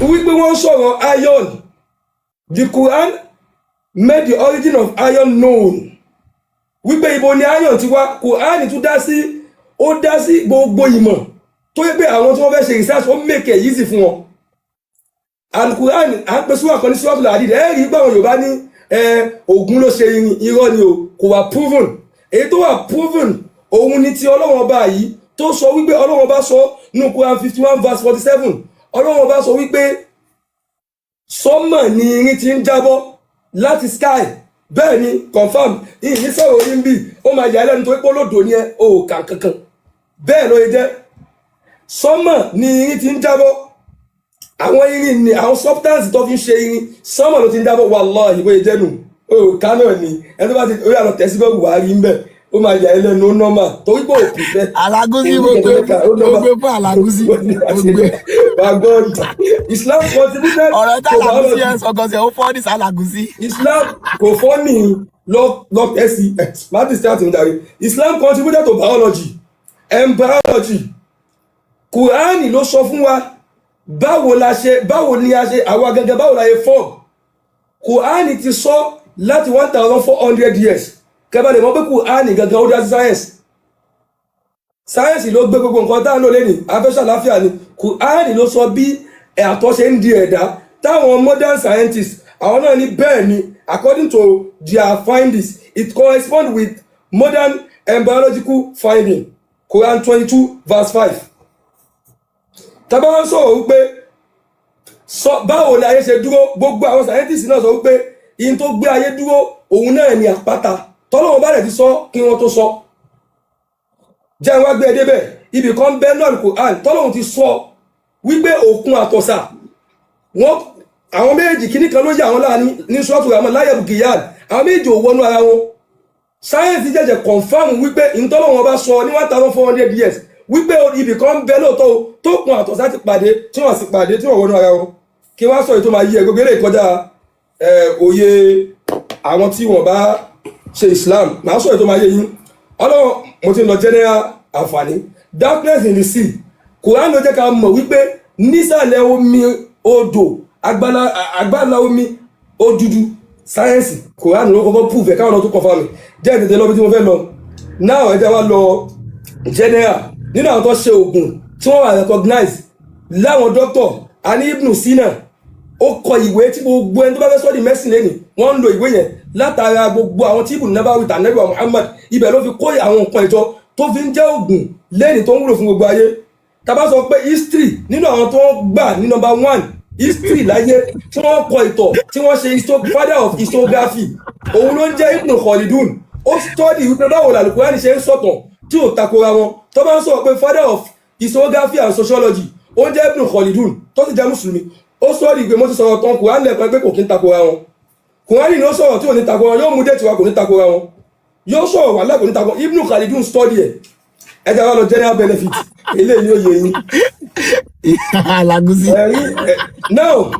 wípé wọ́n sọ̀rọ̀ iron. The Quran made the origin of iron known. Wípé ibo ni iron ti wá, Quran tún dá sí gbogbo ìmọ̀ tó yẹ pé àwọn tí wọ́n fẹ́ ṣe research ó make it easy fún wọn. Al-Quran à ń pè súwà kan ní Suratul Hadid rí pé àwọn Yorùbá ní Ògún ló ṣe irin, irọ́ ni o, kò wà proven. Èyí tó wà proven òun ni ti Ọlọ́run Ọba yìí tó sọ wípé Ọlọ́run Ọba sọ nínú Quran 51 verse 47 Ọlọ́run Ọba sọ wípé sọ́mọ̀ ni irin ti ń jábọ́ láti sky. Bẹ́ẹ̀ ni confam ìyìn sọ̀rọ̀ orí ń bì ó máa yà lẹ́nu tó pé olódò ni ẹ ò kàn kankan. Bẹ́ẹ̀ ló yẹ jẹ́ sọ́mọ̀ ni irin ti ń jábọ́. Àwọn irin ni àwọn substance tó fi ń ṣe irin sọ́mọ̀ ló ti ń jábọ́ wallahi ìwé ìjẹ́nu ó kà náà ni ẹni tó bá ti orí àlọ́ tẹ̀sí bẹ́ẹ̀ wà á rí ń bẹ̀ ó máa yà lẹ́nu ó nọ́mà torí pé òkú fẹ́. Alágúsí mo gbé fún Alágúsí mo gbé. Islam contributed ọ̀rọ̀ tá Alágúsí ẹ̀ sọ̀kan sí ẹ̀ ó fọ́ ní Alágúsí. Islam kò fọ́ ní lọ ẹ̀sì martin start ń darí. Islam contributed to biology and biology. Kùránì ló sọ fún wa báwo ni a ṣe àwa gẹ́gẹ́ báwo la ṣe form. Kùránì ti sọ láti 1400 years kẹba lè mọ̀ pé Kùránì gẹ́gẹ́ ó dá sí science. Sáyẹ́nsì ló gbé gbogbo nǹkan tá à ń lò lẹ́nìí afẹ́ṣà láfíà ni. Kùránì ló sọ bí àtọ̀ ṣe ń di ẹ̀dá táwọn modern scientists àwọn náà ní bẹ́ẹ̀ ni according to their findings it corresponds with modern biological finding. Quran 22 verse 5. Tàbá wọn sọ̀rọ̀ wípé báwo ni ayé ṣe dúró gbogbo àwọn scientists náà sọ wípé ihun tó gbé ayé dúró òun náà ni àpáta tọ́lọ́wọ́n bá rẹ̀ ti sọ kí wọ́n tó sọ. Jẹ́ wá gbé ẹdẹ bẹ́ẹ̀ ibì kan bẹ́ẹ̀ náà Quran tọ́lọ́wọ́n ti sọ wípé òkun àtọ̀sà wọn àwọn méjì kíní kan ló yà wọn láàrin ní sọ́ọ̀tù àmọ́ láyé bukiyad àwọn méjì ò wọnú ara wọn. Sáyẹ́nsì jẹ́jẹ́ confam wípé ìtọ́lọ́wọ́n bá sọ ní 1400 years wípé ibì kan bẹ́ẹ̀ lóòótọ́ tó kun àtọ̀sà ti pàdé tí wọ́n sì pàdé tí wọ́n wọnú ara wọn. Kí wọ́n sọ èyí tó máa yí ẹ gbogbo eléyìí kọjá òye àwọn tí wọ́n bá ṣe Islam máa sọ èyí tó máa yé yín. Ọlọ́run mo ti lọ general àǹfààní darkness in the sea. Quran ló jẹ́ ká mọ̀ wípé nísàlẹ̀ omi odò agbára omi ó dúdú. Sáyẹ́nsì Quran ló kọ́kọ́ prove ẹ̀ káwọn ọ̀nà tó kọ̀ fáwọn mi jẹ́ ìtẹ̀tẹ̀ lọ bí tí mo fẹ́ lọ. Náà ẹ̀jẹ̀ wá lọ general nínú àwọn tó ṣe oògùn tí wọ́n wà recognize láwọn doctor a ní Ibn Sina ó kọ ìwé tí gbogbo ẹni tó bá fẹ́ study medicine lẹ́nìí wọ́n ń lo ìwé yẹn látara gbogbo àwọn tí Ibn Nabawi tà Ànábì Muhammad ibẹ̀ ló fi kó àwọn nǹkan ìjọ tó fi ń jẹ́ oògùn lẹ́nìí tó ń wúlò fún gbogbo ayé. Tàbá sọ pé history nínú àwọn tó gbà ní number 1 history láyé tí wọ́n kọ ìtọ̀ tí wọ́n ṣe father of historiography òun ló ń jẹ́ Ibn Khaldun. Ó study wípé báwo l'Al-Qur'ani ṣe ń sọ̀tàn tí ò takora wọn. Tó bá ń sọ pé father of historiography and sociology ó ń jẹ́ Ibn Khaldun tó sì jẹ́ mùsùlùmí. Ó study pé mo ti sọ̀rọ̀ tán Qur'an lẹ́ẹ̀kan pé kò kí ń takora wọn. Qur'an ní ó sọ̀rọ̀ tí ò ní takora wọn yóò mú déètì wa kò ní takora wọn yóò sọ̀rọ̀ wà lákòó ní takora Ibn Khaldun study ẹ̀ ẹja wa lọ general benefit eléyìí yóò yẹ yín. Alágúsí. Now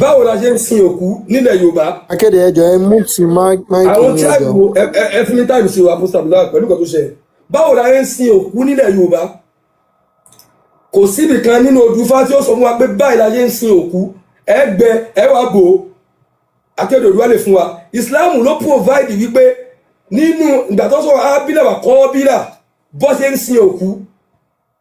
báwo la ṣe ń sin òkú nílẹ̀ Yorùbá. Akéde ẹjọ ẹ mú ti máìkì àwọn ní tí ẹjọ. ẹ fi ní táìmù sí wa fún sàbùdá pẹ̀lú kan tó ṣe báwo la ṣe ń sin òkú nílẹ̀ Yorùbá. Kò síbì kan nínú Odùfá tí ó sọ fún wa pé báyìí la ṣe ń sin òkú ẹgbẹ ẹwà bò Akéde Odùwà lè fún wa. Islam ló provide wípé nínú ìgbà tó sọ abílà wà kọ́ bílà bọ́ ṣe ń sin òkú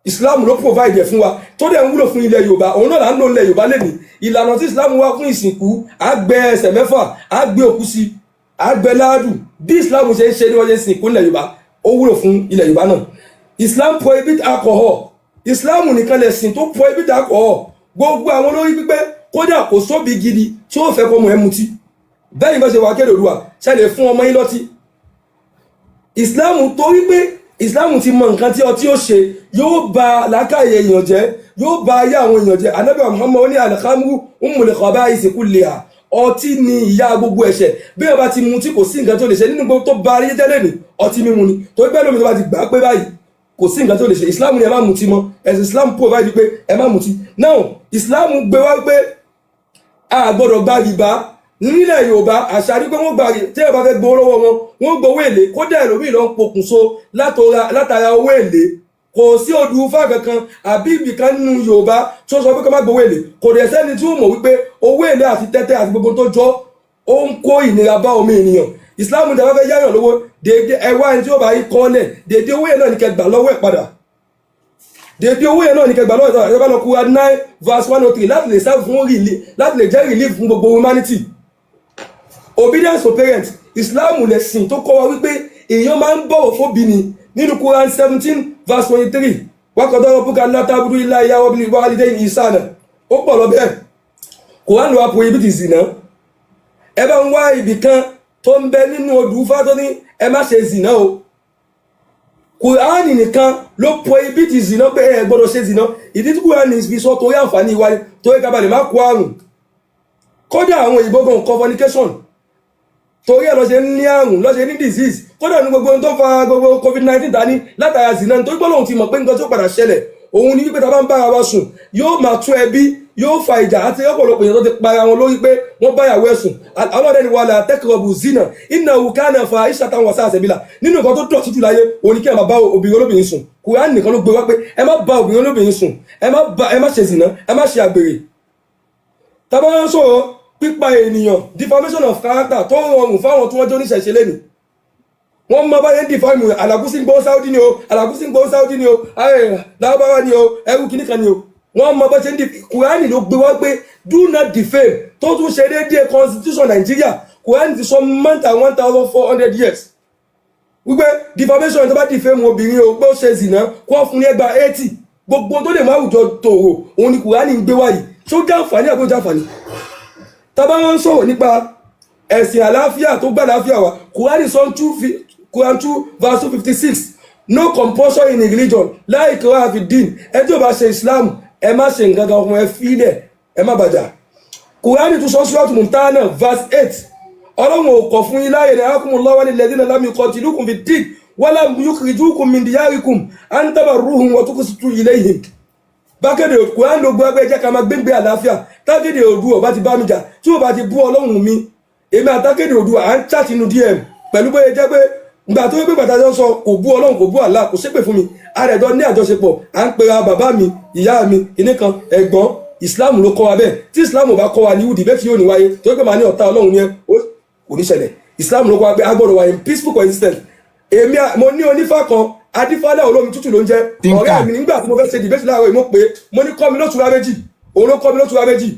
Islam ló provide ẹ̀ fún wa tó dẹ̀ ń wúlò fún ilẹ̀ Yorùbá òun náà là ń lò ilẹ̀ Yorùbá lẹ́nìí. Ìlànà tí Islam wá fún ìsìnkú àgbẹ̀ ẹsẹ̀ mẹ́fà àgbẹ̀ òkú sí àgbẹ̀ láàdù bí Islam ṣe ń ṣe ní wọ́n ṣe ń sìnkú ilẹ̀ Yorùbá ó wúlò fún ilẹ̀ Yorùbá náà. Islam prohibit alcohol. Islam nìkan lè sìn tó prohibit alcohol. Gbogbo àwọn olórí pípẹ́ kódà kò sóbi gidi tí ó fẹ́ kọ́ ọmọ ẹ̀ mutí bẹ́ẹ̀ bá ṣe wà Akéde Odùwà ṣẹlẹ̀ fún ọmọ yín lọ́tí. Islam torí pé Islam ti mọ nǹkan tí ọtí ó ṣe yóò ba làákàyè èèyàn jẹ́ yóò ba ayé àwọn èèyàn jẹ́. Ànábì Muhammad ó ní al-khamru ummul khaba'is kulliha ọtí ni ìyá gbogbo ẹ̀ṣẹ̀ bí wọ́n bá ti mutí kò sí nǹkan tó lè ṣe nínú gbogbo tó ba ayé jẹ́ lẹ́nu ọtí mímu ni torí pé lómi tó bá ti gbà pé báyìí kò sí nǹkan tó lè ṣe. Islam ni ẹ má mutí mọ́ ẹ̀sìn Islam provide pé ẹ má mutí. Now Islam gbé wá pé a gbọ́dọ̀ gba rìbá nílẹ̀ Yorùbá àṣà rí pé wọ́n gba tí ẹ bá fẹ́ gbowó lọ́wọ́ wọn wọ́n gbowó èlé kódà ẹlòmíì lọ ń pokùnso látara owó èlé kò sí Odùfà kankan àbí ibìkan nínú Yorùbá tó sọ pé kó má gbowó èlé, kò dẹ̀ sẹ́ni tí ó mọ̀ wípé owó èlé àti tẹ́tẹ́ àti gbogbo tó jọ ó ń kó ìnira bá omi ènìyàn. Islam ní àwọn fẹ́ yáyàn lówó déédéé ẹwà ẹni tí ó bá yí kọ́lẹ̀ déédéé owó yẹn náà ní kẹgbà lọ́wọ́ ẹ̀ padà, déédéé owó yẹn náà ní kẹgbà lọ́wọ́ ẹ̀ padà. Ẹgbẹ́ lọ Quran 9 verse 103 láti lè serve fún láti lè jẹ́ relief fún gbogbo humanity. Obedience to parents, Islam lẹ̀sìn tó kọ́ wa wípé èèyàn máa ń bọ̀wọ̀ fóbi ni. Nínú Quran 17 verse 23 wákàtí ọ̀rọ̀ búkà látàbùdú ilá ìyá ọ̀bìnrin wà lídé ìsànà ó pọ̀ lọ bẹ́ẹ̀. Quran ló wá prohibit zina. Ẹ bá ń wá ibì kan tó ń bẹ nínú Odùfà tó ní ẹ má ṣe zina o. Quran nìkan ló prohibit zina pé ẹ gbọ́dọ̀ ṣe zina. Ìdí tí Quran fi sọ torí àǹfààní wa torí kábàlẹ̀ má kó àrùn. Kódà àwọn òyìnbó gan kọ fornication torí ẹ̀ lọ ṣe ní àrùn lọ ṣe ní disease. Kódà ní gbogbo tó fa gbogbo COVID-19 dání látara zina nítorí pé Ọlọ́run ti mọ̀ pé nǹkan tí ó padà ṣẹlẹ̀ òun ni wípé tá bá ń bára wa sùn yóò máa tú ẹbí yóò fa ìjà àti ọ̀pọ̀lọpọ̀ èèyàn tó ti para wọn lórí pé wọ́n báyàwó ẹ̀sùn. Ọlọ́dẹ ni wala taqrabu zina innahu kana fahishatan wa sa'a sabila. Nínú nǹkan tó dọ̀tí jù láyé òun ni kí ẹ máa bá obìnrin olóbìnrin sùn. Kùránì nìkan ló gbé wá pé ẹ má bá obìnrin olóbìnrin sùn, ẹ má ṣe zina, ẹ má ṣe àgbèrè. Tá bá ń sọ̀rọ̀ pípa ènìyàn defamation of character tó rọrùn fáwọn tí wọ́n jẹ́ oníṣẹ̀ṣe lẹ́nu. Wọ́n mọ báyẹn defame Alagusi ń gbọ́ Saudi ni o, Alagusi ń gbọ́ Saudi ni o, Lárúbáwá ni o, ẹrú kìnnìkan ni o. Wọ́n mọ bá ṣe ń Kùránì ló gbé wá pé do not defame tó tún ṣe déédéé constitution Nàìjíríà. Kùránì ti sọ more than 1400 years wípé defamation tó bá defame obìnrin o pé ó ṣe zìnà kó fún ní ẹgbàá 80. Gbogbo tó lè má àwùjọ tòrò òun ni Kùránì ń gbé wáyìí. Ṣó jàǹfààní àbí ó jàǹfààní? Tá bá wọn sọ̀rọ̀ nípa ẹ̀sìn àlàáfíà tó gbà àlàáfíà wa, Kùránì sọ Quran 2 verse 256 no compulsion in religion la ikraha fi din. Ẹ tí ó bá ṣe Islam ẹ má ṣe nǹkan kan fún ẹ fílẹ̀ ẹ má bàjá. Kùránì tún sọ Suratu Mumtahana verse 8 Ọlọ́run ò kọ̀ fún yín láyè ní akumullahu walil ladhina lam yuqatilukum fid din wa lam yukhrijukum min diyarikum an tabarruhum wa tuqsitu ilayhim. Bákéde Kùránì ló gbọ́ ẹgbẹ́ jẹ́ ká máa gbégbé àlàáfíà. Tákéde Oòduà bá ti bá mi jà tí ó bá ti bú Ọlọ́run mi èmi àtàkéde Oòduà à ń chat inú DM pẹ̀lú bóyá jẹ́ pé ìgbà tó wípé gbàtàjọ́ sọ kò bú Ọlọ́run kò bú Allah kò ṣépè fún mi àrẹ̀jọ ní àjọṣepọ̀ à ń pera bàbá mi ìyá mi ìníkan ẹ̀gbọ́n. Islam ló kọ́ wa bẹ́ẹ̀ tí Islam ò bá kọ́ wa ní ìwúdì bẹ́ẹ̀ tí yóò ní wáyé tó pé màá ní ọ̀tá Ọlọ́run yẹn kò ní ṣẹlẹ̀. Islam ló kọ́ wa pé a gbọ́dọ̀ wà in peaceful coexistence. Èmi mo ní onífà kan adífálà olómi tútù ló ń jẹ́ ọ̀rẹ́ mi nígbà tí mo fẹ́ ṣe dìbẹ́tì láàárọ̀ mo pé mo ní kọ́ mi lóṣùwà méjì òun ló kọ́ mi lóṣùwà méjì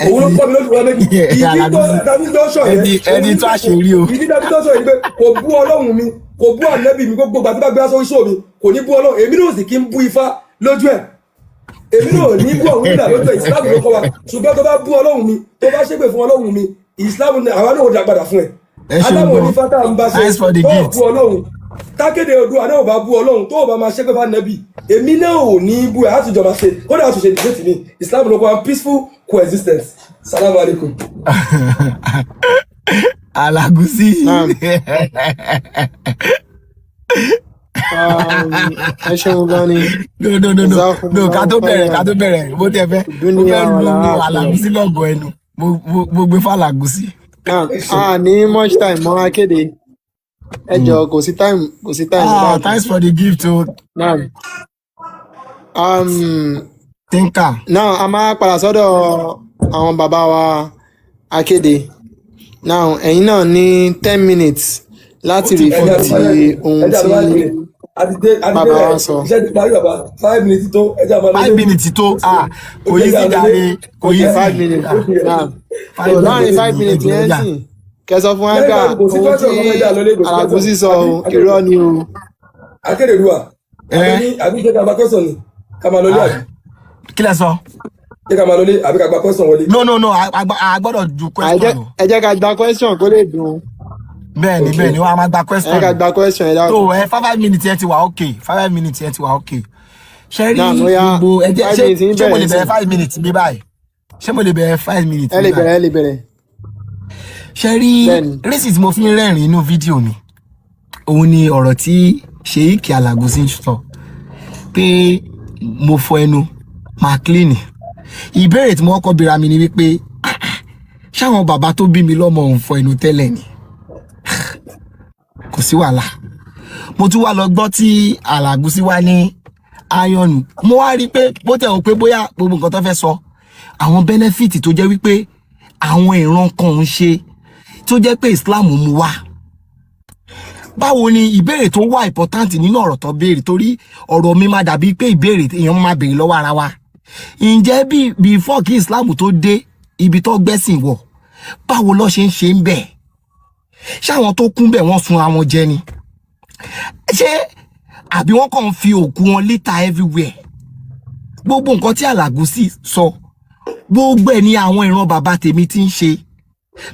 òun ló kọ́ mi lóṣùwà méjì. Ìdí tó dábìdọ́sọ̀ yẹn ẹni tó àṣírí o. Ìdí dábìdọ́sọ̀ yẹn pé kò bú Ọlọ́run mi kò bú ànábì mi gbogbo gbàtí bá gbé aṣọ iṣẹ́ mi kò ní bú Ọlọ́run. Èmi náà sì kí ń bú Ifá lójú ẹ̀, èmi náà ní bú ọ̀hún nígbà lójú ẹ̀. Islam ló kọ́ wa ṣùgbọ́n tó bá bú Ọlọ́run mi tó bá ṣépè fún Ọlọ́run mi Islam àwa náà ò dá padà fún ẹ. Aláwọ̀ ní fátà ń bá ṣe tó bú Ọlọ́run Tákéde Oòduà náà bá bú Ọlọ́run tó bá máa ṣépè fún ànábì èmi náà ò ní bú ẹ̀ àtijọ́ máa ṣe kódà àtúnṣe dìbẹ́tì mi. Islam ló kọ́ wa peaceful coexistence. Salamu alaikum. Alagusi. Ẹ ṣeun gan ni. No, ká tó bẹ̀rẹ̀ bó tẹ fẹ́ mo fẹ́ lu Alagusi lọ́gọ̀ ẹnu mo gbé fún Alagusi. Ní much time mọ́ akéde ẹ jọ kò sí time. Thanks for the gift o. Tinker. Now a máa padà sọ́dọ̀ àwọn bàbá wa akéde. Now ẹ̀yin náà ní 10 minutes láti reflect ohun tí bàbá wa sọ. Iṣẹ́ ti parí bàbá 5 minutes tó ẹja máa lọ. 5 minutes tó kò yí sí dáre kò yí sí. 5 minutes. Láàrin 5 minutes yẹn sì kẹsọ fún ẹgbà ohun tí Alagusi sọ irọ́ ni o. Akéde Oòduà àbí jẹ́ ká gba question ni ká máa lọlé àbí. Kí lẹ sọ? Jẹ́ ká máa lọlé àbí ká gba question wọlé. No a gbọ́dọ̀ ju question o. Ẹ jẹ́ ká gba question kó lè dùn. Bẹ́ẹ̀ni wọ́n á máa gba question. Ẹ ká gba question ẹ dáhùn. So 5 minutes yẹn ti wà okay 5 minutes yẹn ti wà okay. Ṣé rí gbogbo ṣé mo lè bẹ̀rẹ̀ 5 minutes bí báyìí? Ṣé mo lè bẹ̀rẹ̀ 5 minutes? Ẹ lè bẹ̀rẹ̀. Ṣé rí rẹ́sì tí mo fi ń rẹ́rìn inú fídíò mi òun ni ọ̀rọ̀ tí Sheikh Alagusi sọ pé mo fọ ẹnu máa clean. Ìbéèrè tí mo kọ́kọ́ bira mi ni wípé ṣáwọn bàbá tó bí mi lọ́mọ òun fọ ẹnu tẹ́lẹ̀ ni kò sí wàhálà. Mo tún wá lọ gbọ́ tí Alagusi wá ní ayọ̀nù mo wá rí i pé bó tẹ̀ wọ́n pé bóyá gbogbo nǹkan tó fẹ́ sọ àwọn benefit tó jẹ́ wípé àwọn ìran kan ń ṣe tó jẹ́ pé Islam mú wá. Báwo ni ìbéèrè tó wà important nínú ọ̀rọ̀ tó béèrè torí ọ̀rọ̀ mi máa dàbí pé ìbéèrè èèyàn máa béèrè lọ́wọ́ ara wa. Ǹjẹ́ bí before kí Islam tó dé ibi tó gbẹ́sìn wọ̀ báwo ló ṣe ń ṣe ń bẹ̀? Ṣé àwọn tó kún bẹ̀ wọ́n sun àwọn jẹ ni? Ṣé àbí wọ́n kàn ń fi òkú wọn lítà everywhere? Gbogbo nǹkan tí Alagusi sọ gbogbo ẹ̀ ni àwọn ìran bàbá tèmi ti ń ṣe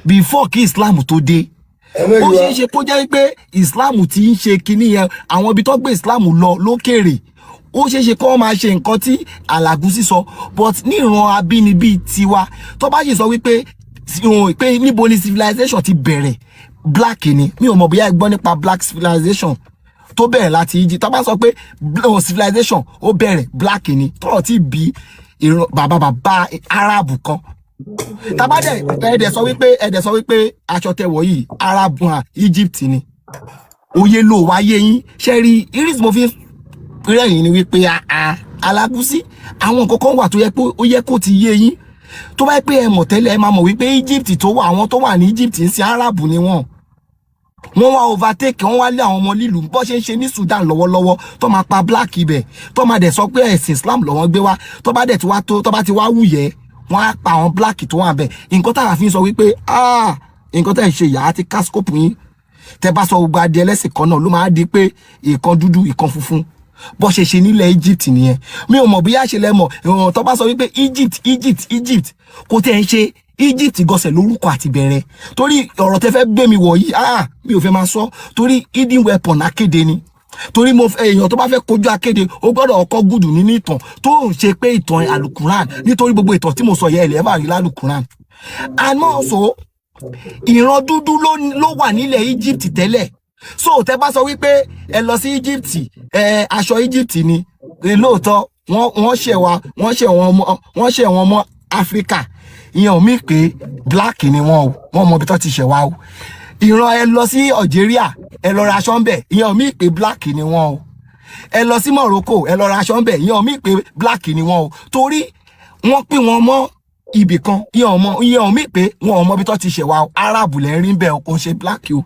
before kí Islam tó dé. Ó ṣeé ṣe kó jẹ́ pé Islam ti ń ṣe kinní yẹn àwọn ibi tó gbé Islam lọ lókèrè ó ṣeé ṣe kó máa ṣe nǹkan tí Alagusi sọ but ní ìran abínibí tiwa tó bá ṣe sọ wípé pé níbo ni civilization ti bẹ̀rẹ̀ black ni mi ò mọ̀ bóyá ẹ gbọ́ nípa black civilization tó bẹ̀rẹ̀ láti Egypt tó bá sọ pé civilization ó bẹ̀rẹ̀ black ni tó ti bí ìran bàbá Arab kan tabadẹ ẹdẹ sọ wípé aṣọ tẹwọ yìí Arab Egypt ni òye ló wáyé yín ṣe rí iris mo fi rẹ́yìn ni wípé Alagusi àwọn nǹkan kan wà tó yẹ pé ó yẹ kó ti yé yín tó bá yẹ pé ẹ mọ̀ tẹ́lẹ̀ ẹ máa mọ̀ wípé Egypt tó wà àwọn tó wà ní Egypt ń ṣe Arab ni wọ́n wá overtake wọ́n wá lé àwọn ọmọ lílù bó ṣe ń ṣe ní Sudan lọ́wọ́lọ́wọ́ tó máa pa black ibẹ̀ tó máa dẹ̀ sọ pé ẹ̀sìn Islam lọ́wọ́ gbé wá tó bá dẹ̀ ti wá tó bá ti wá wùyẹ́ wọ́n á pa àwọn black tó wà bẹ̀ nǹkan tá a fi sọ wípé nǹkan tá ẹ̀ ṣe yàrá ti káskópù yín tẹ́ bá sọ gbogbo adìẹ lẹ́sìn kan náà ló máa di pé ìkan dúdú ìkan funfun bó ṣe ṣe nílẹ̀ Egypt nìyẹn mi ò mọ̀ bí yá ṣe lẹ́mọ̀ tó bá sọ wípé Egypt kò tẹ́ ń ṣe Egypt gọ̀sẹ̀ lórúkọ àti bẹ̀rẹ̀ torí ọ̀rọ̀ tẹ́ fẹ́ gbé mi wọ̀ yìí mi ò fẹ́ máa sọ torí hidden weapon akéde ni torí mo èèyàn tó bá fẹ́ kojú akéde ó gbọ́dọ̀ ọkọ̀ gùdù nínú ìtàn tó ń ṣe pé ìtàn alukuran nítorí gbogbo ìtàn tí mo sọ yẹ ẹ̀lẹ́ bá rí lálukuran àmọ́ so ìran dúdú ló wà nílẹ̀ Egypt tẹ́lẹ̀ so tẹ́ bá sọ wípé ẹ lọ sí Egypt aṣọ Egypt ni lóòótọ́ wọ́n ṣe wọn ọmọ Áfíríkà ìyẹn ò mí pé black ni wọ́n mọ ibi tó ti ṣẹ̀ wá o ìran ẹ lọ sí Algeria ẹ lọ ra aṣọ ń bẹ̀ ìyẹn ò mí pé black ni wọ́n o ẹ lọ sí Morocco ẹ lọ ra aṣọ ń bẹ̀ ìyẹn ò mí pé black ni wọ́n o torí wọ́n pín wọn mọ́ ibì kan ìyẹn ò mí pé wọn ò mọ ibi tó ti ṣẹ̀ wá o Arab lẹ́ ń rí bẹ́ẹ̀ o kò ń ṣe black o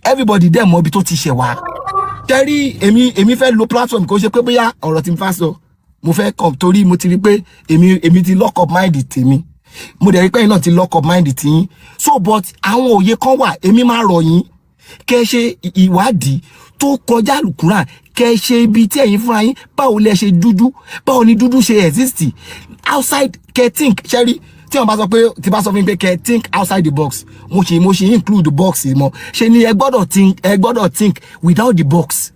everybody dẹ̀ mọ ibi tó ti ṣẹ̀ wá tẹ́rí èmi fẹ́ lo platform kò ṣe pé bóyá ọ̀rọ̀ tí mo fà sọ mo fẹ́ kàn torí mo ti rí pé èmi ti lock up mind tèmi mo dẹ̀ rí pé ẹ̀yin náà ti lock up mind tiyín so but àwọn òye kan wà èmi máa rọ̀ yín kẹ́ ṣe ìwádìí tó kọjá Al-Quran kẹ́ ṣe ibi tí ẹ̀yin fúnra yín báwo lẹ ṣe dúdú báwo ni dúdú ṣe exist outside kẹ́ think ṣẹ́rí tí wọ́n bá sọ pé tí bá sọ fún mi pé kẹ́ think outside the box mo ṣe include the box mọ́ ṣe ni ẹ gbọ́dọ̀ think without the box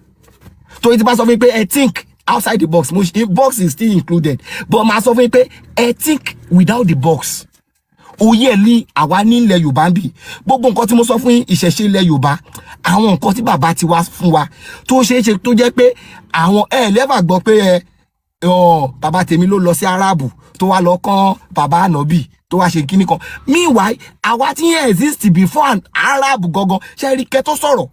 torí tí bá sọ fún mi pé ẹ think outside the box box is still included but máa sọ fún yín pé ẹ think without the box òye ẹ̀ ní àwa ní ilẹ̀ Yorùbá ń bì gbogbo nǹkan tí mo sọ fún yín ìṣẹ̀ṣe ilẹ̀ Yorùbá àwọn nǹkan tí bàbá ti wá fún wa tó ṣeé ṣe tó jẹ́ pé àwọn lẹ́fà gbọ́ pé bàbá tèmi ló lọ sí Arabu tó wá lọ kán bàbá ànábì tó wá ṣe kíní kan meanwhile àwa ti yẹn exist before Arabu gangan ṣe rí kẹ́ tó sọ̀rọ̀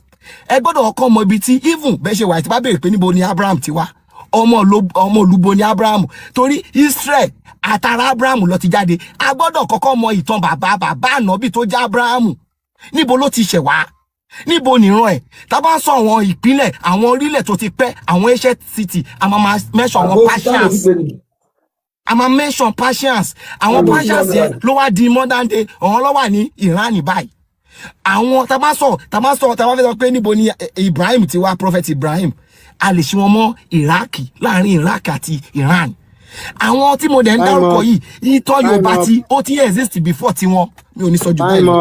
ẹ gbọ́dọ̀ ọkàn mọ ibi tí even bẹ́ẹ̀ ṣe wà tí bá béèrè pé níbo ni Abraham ti wá ọmọ olúbo ni Abraham torí Israel àtàrà Abraham ló ti jáde a gbọ́dọ̀ kọ́kọ́ mọ ìtàn bàbá ànábì tó jẹ́ Abraham níbo ló ti ṣẹ̀ wá níbo nìran ẹ̀ tá bá sọ àwọn ìpínlẹ̀ àwọn orílẹ̀ tó ti pẹ́ àwọn ancient city a máa mention àwọn Persians a máa mention Persians àwọn Persians yẹn ló wá di modern day ọ̀hún ló wà ní Iran báyìí àwọn tá bá fẹ́ sọ pé níbo ni Ibrahim ti wá prophet Ibrahim a lè ṣe wọn mọ́ Iraki láàrin Iraq àti Iran àwọn tí mo dẹ̀ ń dárúkọ yìí ìtàn Yorùbá tí ó ti exist before tí wọn mi ò ní sọ jù báyìí lọ.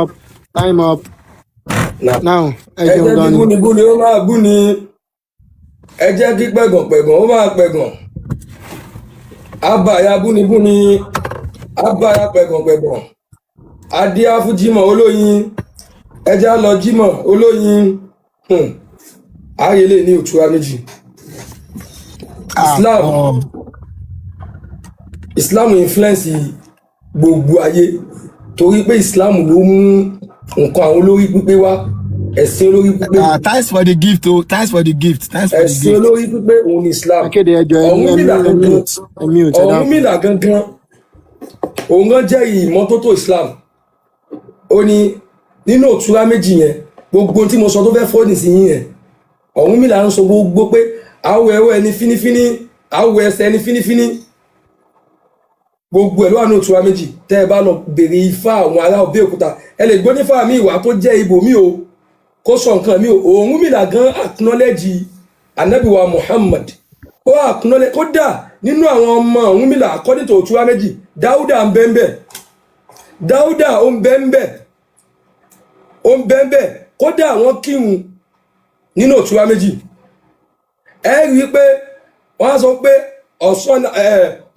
time up now ẹ jẹ́ kí gúnigúni ó máa gúni ẹ jẹ́ kí pẹ̀gàn ó máa pẹ̀gàn abàyà búnibúni abàyà pẹ̀gàn adíá fún Jímọ̀ olóyin ẹ já lọ Jímọ̀ olóyin ààyè lè ní òtúra méjì Islam influence gbogbo ayé torí pé Islam ló mú nǹkan àwọn olórí pípé wá ẹ̀sìn olórí pípé Thanks for the gift o, thanks for the gift, thanks for the ẹ̀sìn gift. olórí pípé òun ni Islam. Akéde ẹjọ́ Ọ̀rúnmìlà gangan òun gan jẹ́ ìmọ́tótó Islam. Ó ní nínú òtúrá méjì yẹn gbogbo tí mo sọ tó fẹ́ fọ́ nísìnyí yẹn Ọ̀rúnmìlà ń sọ gbogbo pé awọ ẹwọ ẹni fínífíní awọ ẹsẹ̀ ẹni fínífíní gbogbo ẹ̀ ló wà ní òtúrá méjì. Tẹ́ ẹ bá lọ bèrè ifá àwọn ará Abẹ́òkúta ẹ lè gbọ́ nífà mi ìwà tó jẹ́ ibò mi o kó sọ nǹkan mi o. Ọ̀rúnmìlà gan acknowledge Ànábì wa Muhammad ó acknowledge kódà nínú àwọn ọmọ Ọ̀rúnmìlà according to òtúrá méjì Dáúdà ń bẹ́ńbẹ́ Dáúdà ó ń bẹ́ńbẹ́ kódà wọ́n kírun nínú òtúrá méjì. Ẹ rí i pé wọ́n á sọ pé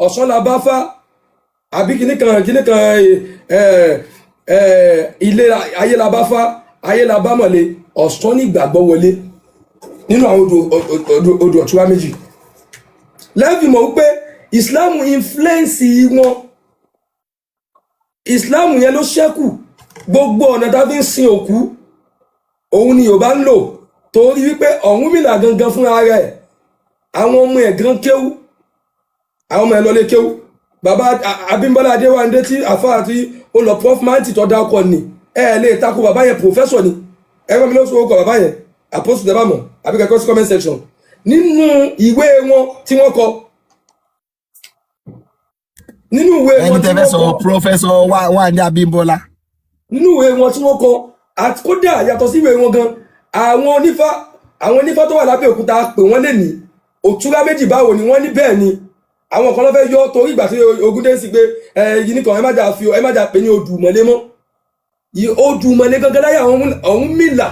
ọ̀sán la bá fá àbí kìnnìkan ilé ayé la bá fá ayé la bá mọ̀lé ọ̀sán ní ìgbàgbọ́ wọlé nínú àwọn odò òtúrá méjì. Lẹ́fì mọ̀ wípé ìsìláàmù influence wọn ìsìláàmù yẹn ló ṣẹ́kù gbogbo ọ̀nà tá fi ń sin òkú òun ni Yorùbá ń lò torí wípé Ọ̀rúnmìlà gangan fúnra rẹ̀ àwọn ọmọ ẹ̀ gan kéwú àwọn ọmọ ẹ̀ lọlé kéwú. Bàbá Abímbọ́lá Adéwándé tí àfáà tí ó lọ prof manti tó dákọ ni ẹ lè takò bàbá yẹn professor ni ẹ bá mi lọ sọ orúkọ bàbá yẹn apostle debamọ àbí kẹkọọ sí comment section nínú ìwé wọn tí wọ́n kọ nínú ìwé wọn tí wọ́n kọ Professor Wande Abímbọ́lá nínú ìwé wọn tí wọ́n kọ àti kódà yàtọ̀ sí ìwé wọn gan àwọn onífá tó wà lábẹ́ òkúta pè wọ́n lè ní òtúrá méjì báwo ni wọ́n ní bẹ́ẹ̀ ni àwọn kan ló fẹ́ yọ torí ìgbà tí Ògúndé pé yìí nìkan ẹ má jà pé ní Odùmọ̀lé mọ́ Odùmọ̀lé gangan láyé àwọn Ọ̀rúnmìlà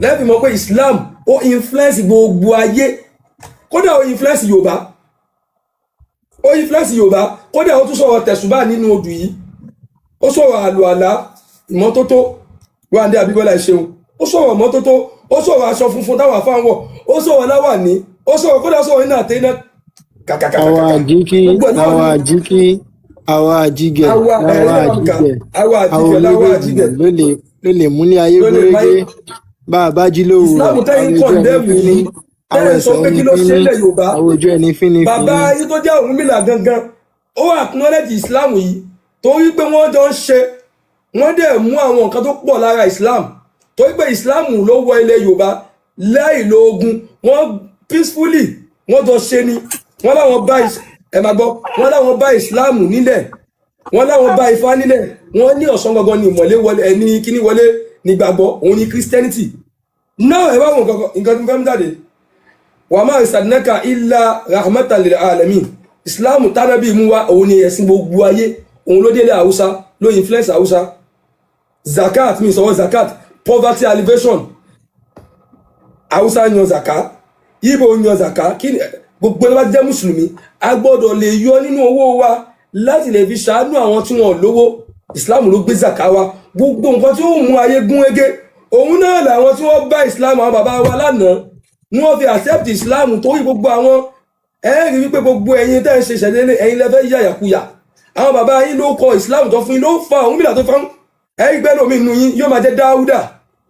lẹ́bí mọ̀ pé Islam ó influence gbogbo ayé kódà ó influence Yorùbá kódà ó tún sọ̀rọ̀ tẹ̀sùbá nínú odù yìí ó sọ̀rọ̀ àlùàlá ìmọ́tótó Wándé Abímbọ́lá ṣeun ó sọ̀rọ̀ ìmọ́tótó ó sọ̀rọ̀ aṣọ funfun táwọn afá ń wọ̀ ó sọ̀rọ̀ láwàní ó sọ̀rọ̀ kódà sọ̀rọ̀ iná àtẹ́ná àwọn àjíkí àwọn àjígẹ̀ ló lè múlé ayé gbórégbé bá a bá jí lówùúrọ̀ Islam tẹ́yìn kọ̀ndẹ́mù ní tẹ́yìn sọ pé kí ló ṣẹlẹ̀ Yorùbá àwòjọ ẹni fíní bàbá yìí tó jẹ́ Ọ̀rúnmìlà gangan ó acknowledge Islam yìí torí pé wọ́n jọ ń ṣe wọ́n dẹ̀ mú àwọn nǹkan tó pọ̀ lára Islam torí pé Islam ló wọ ilẹ̀ Yorùbá láì lo ogun wọ́n peacefully wọ́n jọ ṣe ni wọ́n láwọn bá ẹ máa gbọ́ wọ́n láwọn bá Islam nílẹ̀ wọ́n láwọn bá Ifá nílẹ̀ wọ́n ní ọ̀sán gangan ní ìmọ̀lé wọlé ẹni kíní wọlé nígbàgbọ́ òun ní Christianity náà ẹ bá wọn nǹkan tó fẹ́ mú jáde wa ma arsalnaka illa rahmatan lil alamin Islam tánàbí mú wa òun ni ẹ̀sìn gbogbo ayé òun ló délé Haúsá ló influence Haúsá zakat mi sọ̀rọ̀ zakat poverty alleviation Haúsá yan zaka Ìgbò yan zaka kí gbogbo ẹni bá jẹ́ mùsùlùmí a gbọ́dọ̀ lè yọ nínú owó wa láti lè fi ṣàánú àwọn tí wọn lówó Islam ló gbé zaka wa gbogbo nǹkan tí ó mú ayé gún régé òun náà làwọn tí wọ́n bá Islam àwọn bàbá wa lánàá ní wọ́n fi accept Islam torí gbogbo àwọn ẹ̀rí wípé gbogbo ẹ̀yin tẹ́ ń ṣe ìṣẹ̀lẹ̀ ẹ̀yin lẹ́fẹ́ yàyàkuyà àwọn bàbá yín ló kọ Islam tó fún yín ló fa Ọ̀rúnmìlà tó fún ẹ̀rí gbẹ́ lómi inú yín yóò máa jẹ́ Dáúdà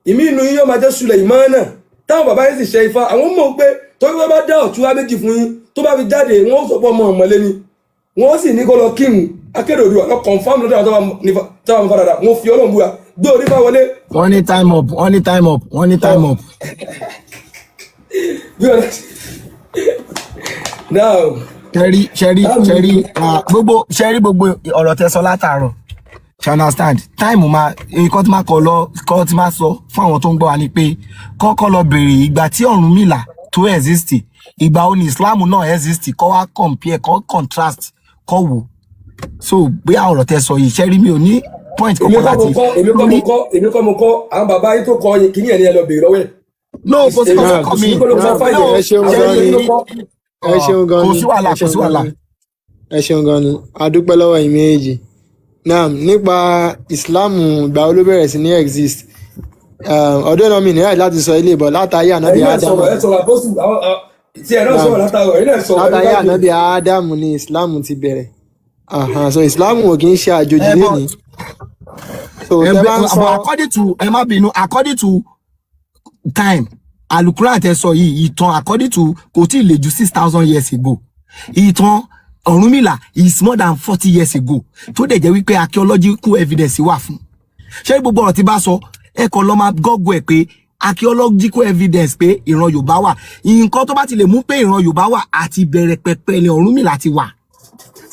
ìmí inú yín yóò máa jẹ́ Sùlẹ̀mánà táwọn bàbá yín sì ṣe Ifá àwọn mọ̀ pé torí wọ́n bá dá ọ̀túnwá méjì fún yín tó bá fi jáde wọ́n sọ pé ọmọ ọ̀mọ̀lé ni wọ́n sì ní kó lọ kírun Akérédolú lọ confam lọ́dọ̀ àwọn táwọn fàdàdà wọ́n fi Ọlọ́run búra gbé orí fà wọlé. wọ́n ní time up wọ́n ní time up wọ́n ní time up. now ṣẹ́rí gbogbo ọ̀rọ̀ tẹ́ sọ látàárọ̀ ṣe understand time ma nǹkan tí máa kọ lọ kọ́ tí máa sọ fún àwọn tó ń gbọ́ wa ni pé kọ́kọ́ lọ bèrè ìgbà tí Ọ̀rúnmìlà tó exist ìgbà wo ni Islam náà exist kọ́ wá compare kọ́ contrast kọ́ wò so bí àwọn ọ̀rọ̀ tẹ́ sọ yìí ṣẹ́rí mi ò ní point kọ́kọ́ láti. èmi kọ́ mo kọ́ àwọn bàbá yín tó kọ́ kìíní ẹ̀ ní ẹ lọ bèrè lọ́wọ́ ẹ̀. no kò sí kọ́ mi ẹ ṣeun gan ni kò sí wàhálà kò sí wàhálà. ẹ ṣeun gan ni a dúpẹ́ lọ́wọ́ yín méjèèjì náà nípa Islam ìgbà wo ló bẹ̀rẹ̀ sí ní exist ọdún náà mi ní láì láti sọ ilé ìbọn látàrí ànábì Ádámù látàrí ànábì Ádámù ni Islam ti bẹ̀rẹ̀ so Islam ò kì í ṣe àjòjì lẹ́nìí. according to ẹ má bínú according to time alukuran tẹ sọ yìí ìtàn according to kò tí ì lè ju 6,000 years ago ìtàn Ọ̀rúnmìlà is more than 40 years ago tó dẹ̀ jẹ́ wípé archaeological evidence wà fún ṣé gbogbo ọ̀rọ̀ tí bá sọ ẹ kàn lọ máa gọ́gọ́ ẹ̀ pé archaeological evidence pé ìran Yorùbá wà nǹkan tó bá ti lè mú pé ìran Yorùbá wà àti bẹ̀rẹ̀ pẹpẹ ni Ọ̀rúnmìlà ti wà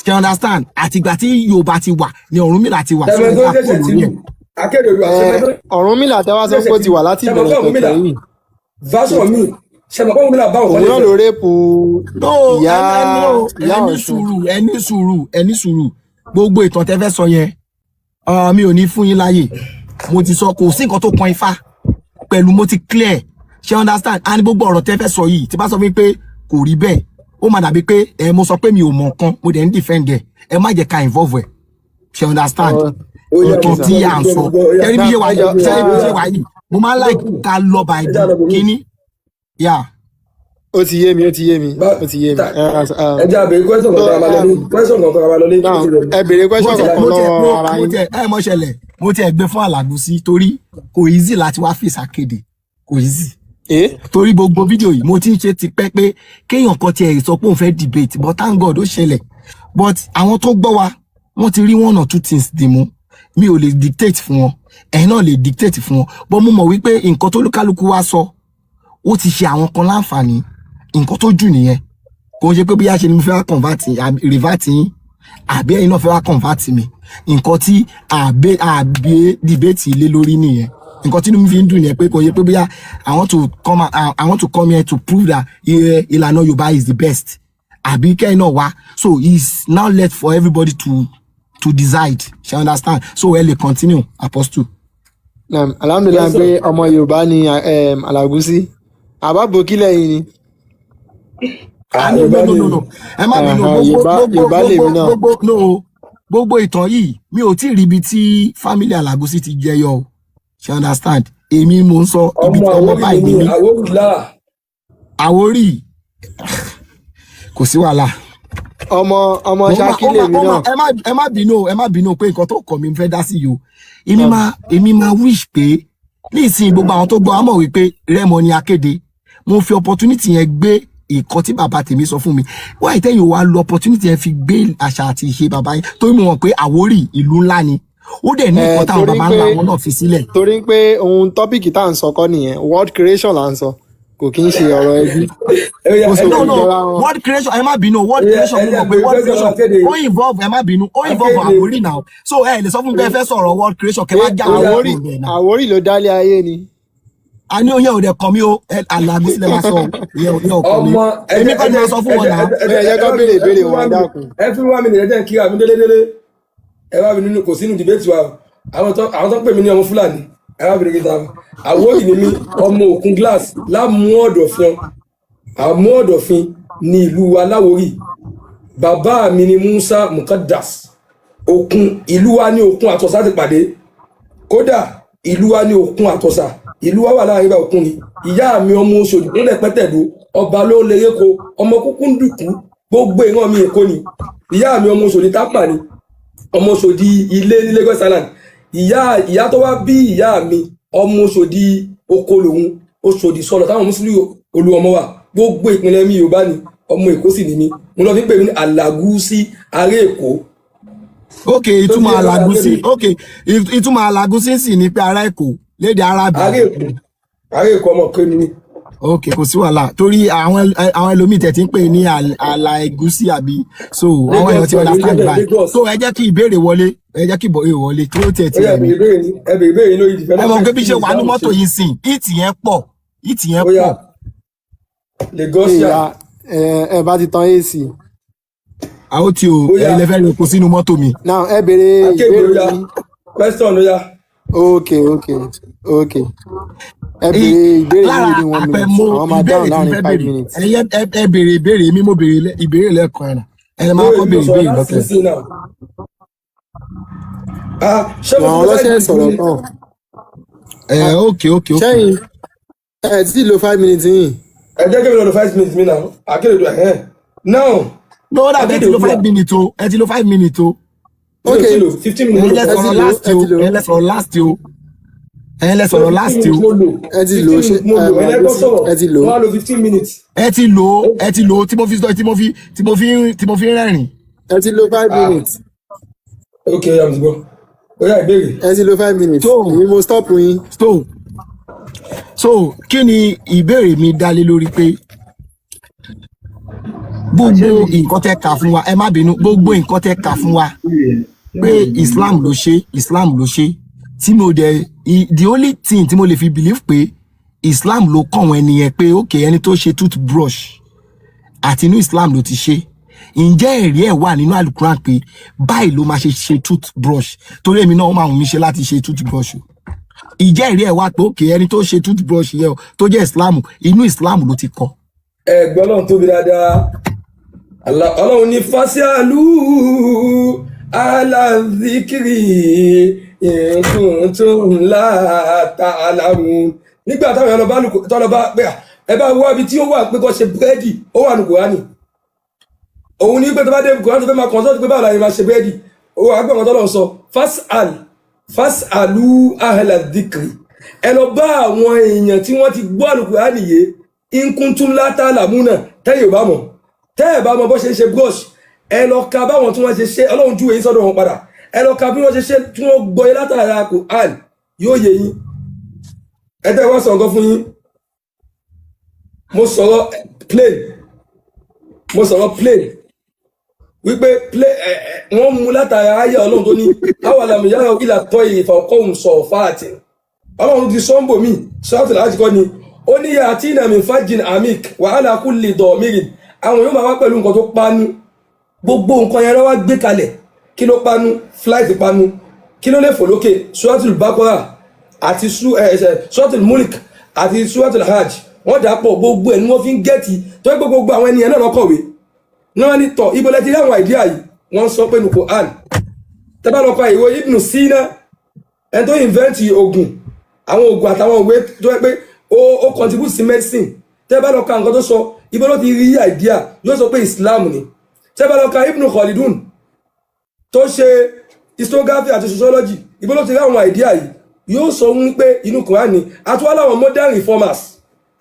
you understand àtìgbà tí Yorùbá ti wà ni Ọ̀rúnmìlà ti wà so ẹ ká kò lórí ẹ̀. Ọ̀rúnmìlà tẹ́wá sọ pé ó ti wà láti ìbẹ̀rẹ̀ pẹ̀pẹ̀ yìí. version mi ṣẹlẹ̀ kọ́ Ọ̀rúnmìlà báwọn òun náà ló rẹ́pù ìyá ẹni sùúrù gbogbo ìtàn tẹ́ fẹ́ sọ yẹn mi ò ní fún yín láyè mo ti sọ kò sí nǹkan tó kan Ifá pẹ̀lú mo ti clear ṣe understand and gbogbo ọ̀rọ̀ tẹ́ fẹ́ sọ yìí tí bá sọ fún mi pé kò rí bẹ́ẹ̀ ó máa dàbí pé mo sọ pé mi ò mọ̀ nǹkan mo dẹ̀ ń defend ẹ má jẹ́ ká involve ẹ̀ ṣe understand nǹkan tí à ń sọ tẹ́rí bí ṣe wà yìí mo máa ń like ká lọ by the kíní yeah. ó ti yé mi. ẹ jẹ́ àbẹ̀rẹ̀ question kan máa lọ lé ẹ bèrè question kan lọ́wọ́ ara yín. ẹ mọ̀ ṣẹlẹ̀ mo ti ẹ̀ gbé fún Alágúsí torí kò easy láti wá fèsì akéde kò easy torí gbogbo fídíò yìí mo ti ń ṣe ti pẹ́ pé kéèyàn kan tiẹ̀ sọ pé òun fẹ́ debate but thank God ó ṣẹlẹ̀ but àwọn tó gbọ́ wa wọ́n ti rí one or two things dì mú mi ò lè dictate fún wọn ẹ̀yin náà lè dictate fún wọn but mo mọ̀ wípé nǹkan tó lúkálùkù wá sọ ó ti ṣe àwọn kan láǹfààní nǹkan tó jù nìyẹn kò ń ṣe pé bóyá ṣe ni mo fẹ́ wá convert revert yín àbí ẹ̀yin náà fẹ́ wá convert mi nǹkan tí àbí debate lé lórí nìyẹn nǹkan tí mo fi ń dùn yẹn pé kò yẹ pé bóyá I want to come here to prove that ìlànà Yorùbá is the best àbí kẹ́yìn náà wá so it's now left for everybody to decide she understand so ẹ lè continue Apostle. alhamdulilayi pé ọmọ Yorùbá ni Alágúsí àbábò kílẹ̀ yìí ni. No. ẹ má bínú gbogbo ìtàn yìí mi ò tí ì rí ibi tí family Alágúsí ti jẹyọ o she understand èmi mo ń sọ ibi tí ọmọ báyìí ni mí Àwórì kò sí wàhálà ọmọ Ṣakí mi náà. ẹ má bínú pé nǹkan tó kọ mi fẹ́ dá sí yìí o èmi máa wish pé ní ìsìn gbogbo àwọn tó gbọ́ àmọ́ wípé Rẹ́mọ ni akéde mo fi opportunity yẹn gbé ìkan tí bàbá tèmi sọ fún mi wá ìtẹ́yìn wa lo opportunity yẹn fi gbé àṣà àti ìṣe bàbá yẹn torí mo mọ̀ pé Àwórì ìlú ńlá ni ó dẹ̀ ní nǹkan táwọn bàbá ńlá wọn náà fi sílẹ̀. torí pé ohun tọ́pìkì tá à ń sọ kọ́ nìyẹn world creation là ń sọ kò kí ń ṣe ọ̀rọ̀ ẹbí. world creation ẹ má bínú world creation mo mọ̀ pé world creation ó involve ẹ má bínú ó involve Àwórì náà so ẹ lè sọ fún mi pé ẹ fẹ́ sọ̀rọ̀ world creation kẹ́ wá já Àwórì ló dálé ayé ni. a ní oyè òde kan mi ó Alágúsí lè máa sọ ìyẹn ọkọ mi èmi kọ́ ni mo sọ fún wọn náà. ẹ jẹ́ ká béèrè ìbéèrè wọn dákun. ẹ fi wá mi nìyẹn jẹ́ kí àmì délé ẹ wá mi nínú kò sínú debate wa àwọn tó ń pè mí ní ọmọ Fúlàní ẹ wá bèrè kíta Àwórì ni mí ọmọ Òkun glass láàmú ọ̀dọ̀fin ní ìlú Aláwórì bàbá mi ni Musa Mukaddas Òkun ìlú wa ní Òkun àtọ̀sà ti pàdé kódà ìlú wa ní Òkun àtọ̀sà ìlú wa wà láàrin ibà Òkun ni ìyá mi ọmọ Òṣòdì tó lẹ̀ pẹ́tẹ̀dó ọba ló lè réko ọmọ kúkú ń dùkú gbogbo ìran mi Èkó ni ìyá mi ọmọ Òṣòdì tápà ni ọmọ Òṣòdì ilé ní Lagos Island ìyá tó wá bí ìyá mi ọmọ Òṣòdì oko lòun Òṣòdì sọlọ táwọn mùsùlùmí olúọmọ wà gbogbo ìpínlẹ̀ mi Yorùbá ni ọmọ Èkó sì ni mí mo lọ fi pè mí ní Alágúsí ará Èkó. ok ìtumọ̀ Alágúsí ok ìtumọ̀ Alágúsí sì ni pé ará Èkó lédè Arabic. ará Èkó ọmọ kéwì ni. ok kò sí wàhálà torí àwọn ẹlòmíì tẹ̀ tí ń pè ní Alágúsí àbí so àwọn èèyàn ti understand by so ẹ jẹ́ kí ìbéèrè wọlé tí ó tẹ̀ tí ẹ̀mí. ẹ bèèrè lórí ìdìfẹ́ náà. ẹ mọ̀ pé bí ṣe wà ní mọ́tò yìí sìn ìtì yẹn pọ̀. Lagos ẹ bá ti tan AC. àwọn tí o ilẹ̀ fẹ́ lè kó sínú mọ́tò mi. now ẹ bèrè ìbéèrè yín. question ló yá. ok ẹ bèrè ìbéèrè yín ní 1 minute àwọn máa dáhùn láàrin 5 minutes. ẹ bèrè ìbéèrè mi mo bèrè ìbéèrè lẹ́ẹ̀kan ẹ̀ máa kọ́ bèrè ìbéèrè lọ́tẹ̀. àwọn ọlọ́sẹ̀ sọ̀rọ̀ náà. ok. sẹ́yìn ẹ ti lo 5 minutes yìí. ẹ jẹ́ kí mi lọ lo 5 minutes mi náà akéde now. no that ẹ ti lo 5 minutes o ẹ ti lo 5 minutes o. ok 15 minutes. ẹ lẹ sọ̀rọ̀ last o ẹ lẹ sọ̀rọ̀ last o ẹ ti lò ó ṣe ẹ ti lò ó. wọ́n á lo 15 minutes. ẹ ti lò ó tí mo fi ń rẹ́rìn. ẹ ti lò 5 minutes. ok yàrá ti gbọ́ ó yá ìbéèrè. ẹ ti lò 5 minutes. èmi mo stop yín. so kí ni ìbéèrè mi dá lé lórí pé gbogbo nǹkan tẹ́ kà fún wa ẹ má bínú gbogbo nǹkan tẹ́ kà fún wa pé Islam ló ṣe tí mo dẹ̀ the only thing tí mo lè fi believe pé Islam ló kàn wọ́n ẹni yẹn pé ok ẹni tó ṣe toothbrush àti inú Islam ló ti ṣe ǹjẹ́ ẹ̀rí ẹ̀ wà nínú alukuran pé báyìí ló máa ṣe toothbrush torí èmi náà ó máa wù mí ṣe láti ṣe toothbrush ìjẹ́ ẹ̀rí ẹ̀ wà pé ok ẹni tó ṣe toothbrush yẹn tó jẹ́ Islam inú Islam ló ti kọ́. ẹ̀gbọ́n náà tóbi dáadáa Ọlọ́run ní fásíàlú aláàzíkiri ìkùntùn látàlámù nígbà táwọn èèyàn tọ́lọ́bá pé ẹ bá wá ibi tí ó wà pé kọ́ ṣe búrẹ́dì ó wà ní Kùránì òun ní pé tó bá dé Kùránì tó fẹ́ máa kọ̀ǹsọ́ọ̀tì pé báwo la yẹ máa ṣe búrẹ́dì ó wà gbọ́n tọ́lọ́ sọ fásàlú aláàzíkiri ẹ lọ bá àwọn èèyàn tí wọ́n ti gbọ́ Al-Kùránì yé ìkùntùn látàlámù náà tẹ́yìn ò bá mọ̀ tẹ́ ẹ̀ bá mọ bó ṣe ń ṣe brush ẹ lọ ka báwọn tí wọ́n ṣe ṣe Ọlọ́run júwe yín sọ́dọ̀ wọn padà ẹ lọ ka bí wọ́n ṣe ṣe tí wọ́n gbọ́ yín látara Quran yóò yé yín ẹ tẹ́ wá sọ nǹkan fún yín mo sọ̀rọ̀ plain wípé wọ́n mú látara ayé Ọlọ́run tó ní awàlámù yàrá ìlà tọ́ ìfọ̀kọ́hùn sọ̀fáàtì Ọlọ́run ti sọ́ńbò mí sọ́ọ̀tì láti kọ́ ni ó ní yàtí ìnàmì fájìn amik wàhálà kulli dọ̀mírin àwọn yóò máa wá pẹ̀lú nǹkan tó panu gbogbo nǹkan yẹn lọ́wọ́ gbé kalẹ̀ kí ló panu flight panu kí ló lè fò lókè suratul Baqara àti suratul Mulk àti suratul Hajj wọ́n dà pọ̀ gbogbo ẹ̀ ni wọ́n fi ń gẹ́ẹ̀tì tó gbé gbogbo àwọn ènìyàn náà lọ́kọ̀wé náà ní tọ̀ ibo lẹ́tí láwọn àìdíà yìí wọ́n sọ pé nùkọ̀ àn tẹ́bá lọ́kọ̀ ìwé Ibn Sina ẹni tó invent oògùn àwọn oògùn àtàwọn òwe tó yẹ pé ó contribute sí medicine tẹ́bá lọ́kọ̀ nǹkan tó sọ ibo ló ti rí àìdíà yóò sọ pé Islam ni tẹ́bá lọ́kọ̀ Ibn Khaldun tó ṣe historiography àti sociology ibo ló ti rí àwọn àìdíà yìí yóò sọ wípé inú Quran ni àtúwá láwọn modern reformers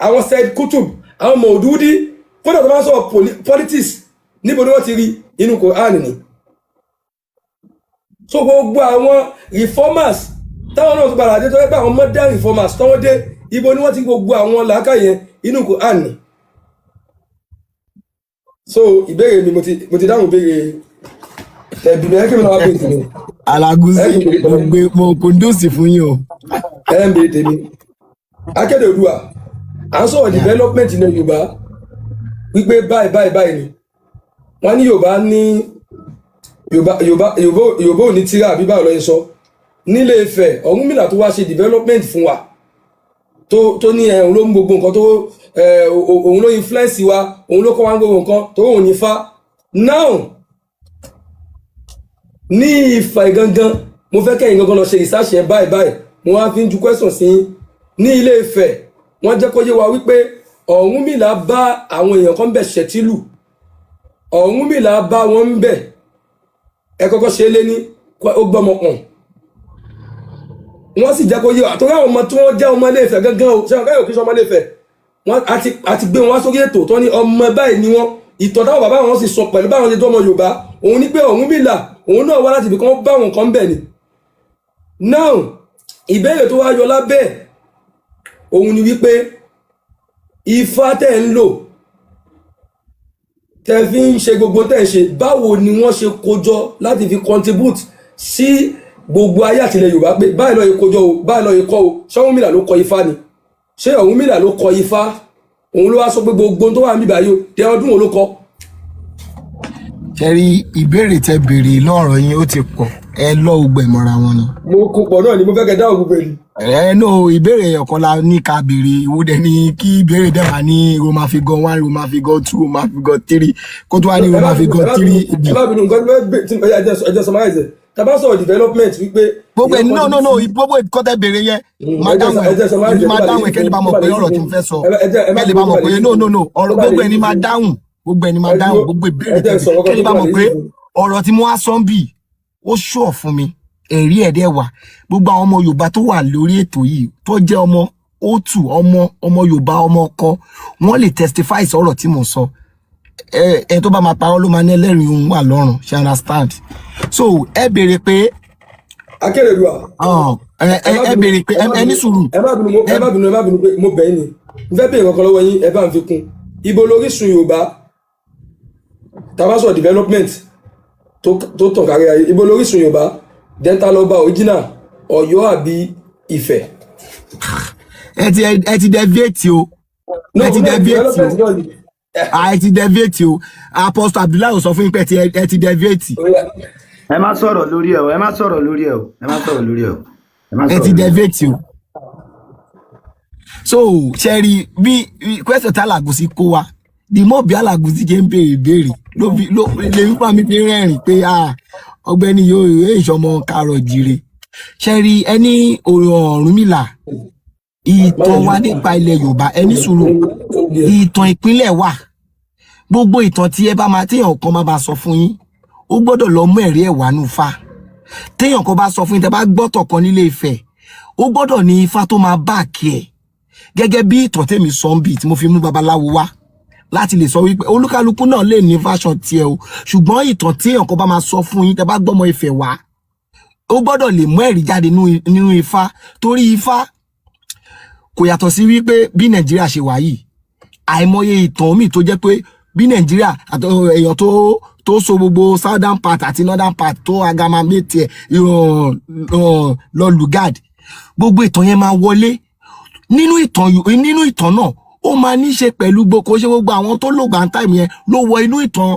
àwọn Said Qutb àwọn Maududi kódà tó máa ń sọ politics níbo ni wọ́n ti rí inú Quran ni so gbogbo àwọn reformers táwọn náà tó padà dé tó yẹ pé àwọn modern reformers tọ́wọ́ dé ibo ni wọ́n ti gbogbo àwọn làákàyè inú Quran ni so ìbéèrè mi mo ti dáhùn ìbéèrè ẹbí mi ẹkẹ mi náà wá pé tèmi. Alaguzi mo kò dóòsì fún yín o. ẹ ń béèrè tèmi Akéde Oòduà à ń sọ̀rọ̀ development ní Yorùbá wípé báyìí ni wọ́n ní Yorùbá ò ní tíra àbí báwo lọ́yẹ sọ nílé Ifẹ̀ Ọ̀rúnmìlà tó wá ṣe development fún wa tó ní òun ló mú gbogbo nǹkan tó òun ló influence wa òun ló kọ́ wa gbogbo nǹkan tó òun ní fa now ní Ifẹ̀ gangan mo fẹ́ kẹ́yìn gangan lọ ṣe research yẹn báyìí mo wá fi ń ju question sí ní Ilé Ifẹ̀ wọ́n jẹ́ kó yé wa wípé Ọ̀rúnmìlà bá àwọn èèyàn kan bẹ̀ ṣẹ̀tìlù Ọ̀rúnmìlà bá wọn ń bẹ̀ ẹ kọ́kọ́ ṣe é lé ní ó gbọ́mọ pọ̀n wọ́n sì jẹ́ kó yé wa àtọ́rí àwọn ọmọ tí wọ́n jẹ́ ọmọ Ilé Ifẹ̀ gangan o ṣé wọn káyọ̀ kí sọ ọmọ Ilé Ifẹ̀ wọ́n àti gbé wọn wá sórí ètò tó ní ọmọ báyìí ni wọ́n ìtàn táwọn bàbá wọn sì sọ pẹ̀lú báwọn ṣe tó ọmọ Yorùbá òun ní pé Ọ̀rúnmìlà òun náà wá láti ibi kan bá wọn kan bẹ̀ ni now ìbéèrè tó wá yọ lábẹ́ òun ni wípé Ifá tẹ́ ń lò tẹ́ fi ń ṣe gbogbo tẹ́ ń ṣe báwo ni wọ́n ṣe kójọ láti fi contribute sí gbogbo ayé àtìlẹ̀ Yorùbá pé báyìí ló yẹ kójọ o báyìí ló yẹ kọ́ o ṣé Ọ̀rúnmìlà ló kọ Ifá ni ṣé Ọ̀rúnmìlà ló kọ Ifá òun ló wá sọ pé gbogbo tó wà níbà yóò tẹ ọdún wo ló kọ. ṣẹ́rí ìbéèrè tẹ béèrè lọ́rọ̀ yín ó ti pọ̀ ẹ lọ́ gbogbo ìmọ̀ra wọn ni. mo kó pọ̀ náà ni mo fẹ́ kẹ́ dáhùn gbogbo èyí. no ìbéèrè ọ̀kan la ní ká béèrè ìwúdẹ ní kí ìbéèrè dẹ̀ wá ní Roma figure 1 Roma figure 2 Roma figure 3 kó tó wá ní Roma figure 3 ibi. ẹ bá bínú nǹkan tí ẹjẹ summarize tàbá sọ̀rọ̀ development wípé. gbogbo ẹ̀ no gbogbo ìkọ́ tẹ béèrè yẹn máa dáhùn ẹ̀ kẹ́lẹ́ bá mọ̀ pé ọ̀rọ̀ tí mo fẹ́ sọ kẹ́lẹ́ bá mọ̀ pé no ọ̀rọ̀ gbogbo ẹ̀ ni máa dáhùn gbogbo ìbéèrè kẹ́lẹ́ bá mọ̀ pé ọ̀rọ̀ tí mo wá sọ ń bì ó ṣọ̀ fún mi ẹ̀rí ẹ̀dẹ̀ wà gbogbo àwọn ọmọ Yorùbá tó wà lórí ètò yìí tó jẹ́ ọmọ òtù ọmọ Yorùbá ọmọ ọkọ wọ́n lè testify sọ̀rọ̀ tí mo sọ ẹ tó bá máa parọ́ ló máa ní ẹlẹ́rìí ohun wà lọ́rùn ṣe understand so ẹ béèrè pé Akérédùà ẹ béèrè pé ẹ ní sùúrù ẹ má bínú pé mo bẹ̀ yín ni n fẹ́ béèrè kankan lọ́wọ́ yín ẹ bá ń fi kún ibo lórísun Yorùbá tabasọ development tó tàn kárí ayé ibo lórísun Yorùbá dental lọ́ba original Ọ̀yọ́ àbí Ifẹ̀. ẹ ti deviate o ẹ ti deviate o ẹ ti deviate o Apostle Abdullahi sọ fún yín pé ẹ ti deviate. ẹ má sọ̀rọ̀ lórí ẹ̀ o ẹ má sọ̀rọ̀ lórí ẹ̀ o ẹ má sọ̀rọ̀ lórí ẹ̀ o ẹ ti deviate o. so ṣẹ́rí bí question tá Alagusi kó wa the more bí Alagusi jẹ́ ń béèrè ìbéèrè ló lè wípé mi fi rẹ́rìn pé ọ̀gbẹ́ni yóò ìṣọmọ kárọ̀ jire ṣẹ́rí ẹni Ọ̀rúnmìlà ìtàn wa nípa ilẹ̀ Yorùbá ẹni sùúrù ìtàn ìpínlẹ̀ wà gbogbo ìtàn tí ẹ bá máa téèyàn kan máa sọ fún yín ó gbọ́dọ̀ lọ mú ẹ̀rí ẹ̀ wá nù fa téèyàn kan bá sọ fún yín tẹ́ bá gbọ́tọ̀ kan nílé Ifẹ̀ ó gbọ́dọ̀ ní ifá tó máa báàkì ẹ̀ gẹ́gẹ́ bí ìtàn tèmi sọ ń bì tí mo fi mú babaláwo wá láti lè sọ wípé olúkálukú náà lè ní version tiẹ̀ o ṣùgbọ́n ìtàn téèyàn kan bá máa sọ fún yín tẹ́ bá gbọ́mọ Ifẹ̀ wá ó gbọ́dọ̀ lè mú ẹ̀rí jáde nínú ifá torí ifá kò yàtọ̀ sí wípé bí Nàìjíríà ṣe wà yìí àìmọye ìtàn mi tó jẹ́ pé bí Nàìjíríà èèyàn tó so gbogbo southern part àti northern part tó agamamate lọ lugard gbogbo ìtàn yẹn máa wọlé nínú ìtàn náà ó máa ní ṣe pẹ̀lú gbogbo ṣe gbogbo àwọn tó lò gbà ń táìmù yẹn ló wọ inú ìtàn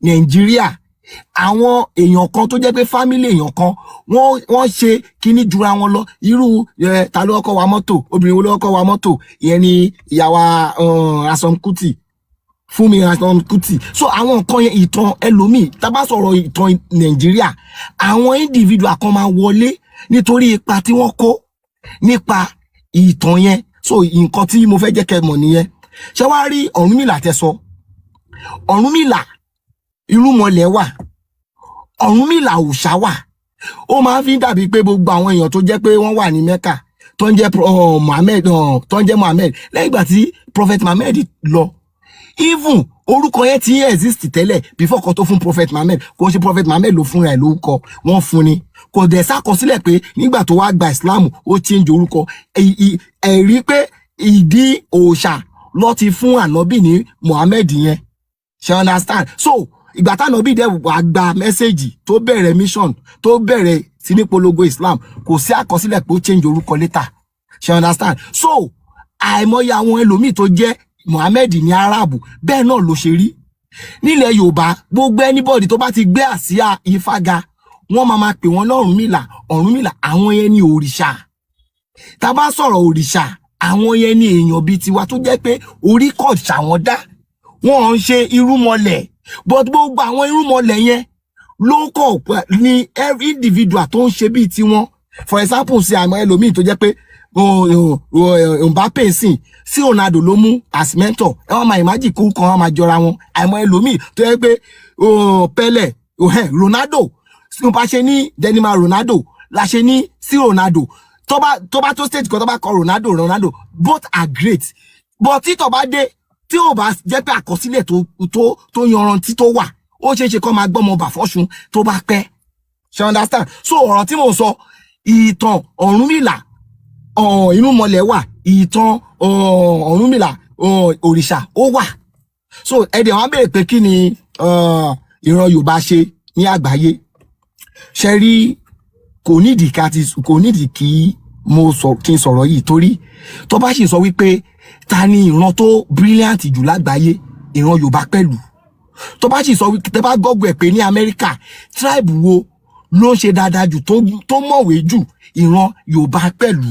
Nàìjíríà àwọn èèyàn kan tó jẹ́ pé fámílì èèyàn kan wọ́n ṣe kíní jura wọn lọ irú ta ló kọ́ wa mọ́tò obìnrin wo ló kọ́ wa mọ́tò ìyẹn ni ìyàwó Ransome Kuti Fúnmi Ransome Kuti so àwọn nǹkan yẹn ìtàn ẹlòmíì tá bá sọ̀rọ̀ ìtàn Nàìjíríà àwọn individual kan máa wọlé nítorí ipa tí wọ́n kó nípa ìtàn yẹn so nǹkan tí mo fẹ́ jẹ́ kẹ́ mọ̀ nìyẹn ṣé wàá rí Ọ̀rúnmìlà tẹ́ sọ Ọ̀rúnmìlà irúnmọlẹ̀ wà Ọ̀rúnmìlà òòṣà wà ó máa fi dàbí pé gbogbo àwọn èèyàn tó jẹ́ pé wọ́n wà ní Mẹ́kà tó ń jẹ́ Mohammed lẹ́yìn ìgbà tí Prophet Mohammed lọ even orúkọ yẹn ti exist tẹ́lẹ̀ before kan tó fún Prophet Mohammed kò ṣe Prophet Mohammed ló fúnra ẹ̀ lórúkọ wọ́n fún ni kò dẹ̀ ṣàkọsílẹ̀ pé nígbà tó wá gba Islam ó change orúkọ ẹ̀rí pé ìdí òòṣà ló ti fún ànábì ní Mohammed yẹn ṣe understand so ìgbà tánábì dẹ̀ wá gba mẹ́sẹ̀gì tó bẹ̀rẹ̀ mission tó bẹ̀rẹ̀ sí ní polongo Islam kò sí àkọsílẹ̀ pé ó change orúkọ later ṣe understand so àìmọye àwọn ẹlòmíì tó jẹ́ Mohammed ní Arabu bẹ́ẹ̀ náà ló ṣe rí nílẹ̀ Yorùbá gbogbo anybody tó bá ti gbé àsíá Ifá ga wọ́n máa pè wọ́n Ọ̀rúnmìlà àwọn yẹn ní òrìṣà tá bá sọ̀rọ̀ òrìṣà àwọn yẹn ní èèyàn bíi tiwa tó jẹ́ pé orí kọ̀ ṣàwọn dá wọ́n ń ṣe irúnmọlẹ̀ but gbogbo àwọn irúnmọlẹ̀ yẹn ló kọ̀ ní every individual tó ń ṣe bíi tiwọn for example sí àmọ́ ẹlòmíì tó jẹ́ pé Mbappe sìn sí Ronaldo ló mú as mentor ẹ wọ́n máa imagine kó kan wọ́n máa jọra wọn àmọ́ ẹlòmíì tó jẹ́ pé Pele Ronaldo tí bá ṣe ní Denima Ronaldo la ṣe ní sí Ronaldo tó bá tó stage kan tó bá kọ Ronaldo both are great but tí tó bá dé tí ó bá jẹ́ pé àkọsílẹ̀ tó yanrantí tó wà ó ṣeé ṣe kó máa gbọ́mọ bà fọ́ṣun tó bá pẹ́ ṣe understand so ọ̀rọ̀ tí mo sọ ìtàn Ọ̀rúnmìlà irúnmọlẹ̀ wà ìtàn Ọ̀rúnmìlà òrìṣà ó wà so ẹ̀dẹ̀ wọn béèrè pé kí ni ìran Yorùbá ṣe ní àgbáyé ṣe rí kò nídìí kí n sọ̀rọ̀ yìí torí tó bá sì sọ wípé ta ni ìran tó brilliant jù lágbàáyé ìran Yorùbá pẹ̀lú tó bá sì sọ wípé tẹ́ bá gọ́gùn ẹ̀ pé ní Amẹ́ríkà tribe wo ló ń ṣe dáadáa jù tó mọ̀wé jù ìran Yorùbá pẹ̀lú